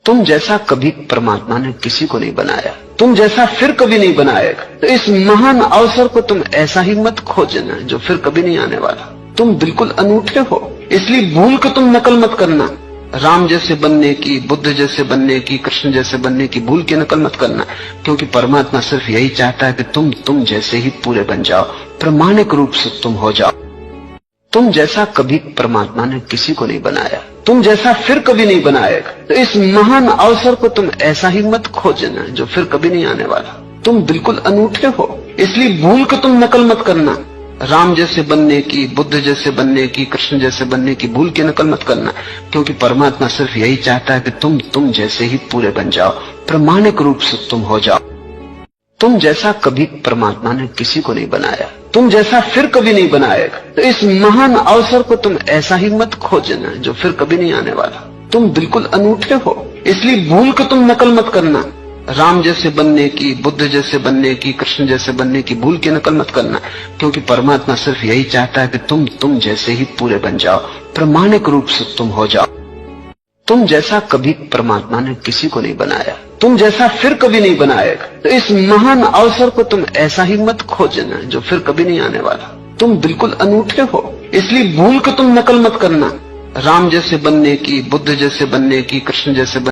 तुम जैसा कभी परमात्मा ने किसी को नहीं बनाया, तुम जैसा फिर कभी नहीं बनाएगा। तो इस महान अवसर को तुम ऐसा ही मत खोजना जो फिर कभी नहीं आने वाला। तुम बिल्कुल अनूठे हो, इसलिए भूल के तुम नकल मत करना। राम जैसे बनने की, बुद्ध जैसे बनने की, कृष्ण जैसे बनने की भूल के नकल मत करना, क्योंकि परमात्मा सिर्फ यही चाहता है कि तुम जैसे ही पूरे बन जाओ, प्रामाणिक रूप से तुम हो जाओ। तुम जैसा कभी परमात्मा ने किसी को नहीं बनाया, तुम जैसा फिर कभी नहीं बनाएगा। तो इस महान अवसर को तुम ऐसा ही मत खोजना जो फिर कभी नहीं आने वाला। तुम बिल्कुल अनूठे हो, इसलिए भूल के तुम नकल मत करना। राम जैसे बनने की, बुद्ध जैसे बनने की, कृष्ण जैसे बनने की भूल के नकल मत करना, क्योंकि परमात्मा सिर्फ यही चाहता है कि तुम जैसे ही पूरे बन जाओ, प्रामाणिक रूप से तुम हो जाओ। तुम जैसा कभी परमात्मा ने किसी को नहीं बनाया, तुम जैसा फिर कभी नहीं बनाएगा। तो इस महान अवसर को तुम ऐसा ही मत खोजना जो फिर कभी नहीं आने वाला। तुम बिल्कुल अनूठे हो, इसलिए भूल के तुम नकल मत करना। राम जैसे बनने की, बुद्ध जैसे बनने की, कृष्ण जैसे बनने की भूल के नकल मत करना, क्योंकि परमात्मा सिर्फ यही चाहता है कि तुम जैसे ही पूरे बन जाओ, प्रामाणिक रूप से तुम हो जाओ। तुम जैसा कभी परमात्मा ने किसी को नहीं बनाया, तुम जैसा फिर कभी नहीं बनाएगा। तो इस महान अवसर को तुम ऐसा ही मत खोजना जो फिर कभी नहीं आने वाला। तुम बिल्कुल अनूठे हो, इसलिए भूल के तुम नकल मत करना। राम जैसे बनने की, बुद्ध जैसे बनने की, कृष्ण जैसे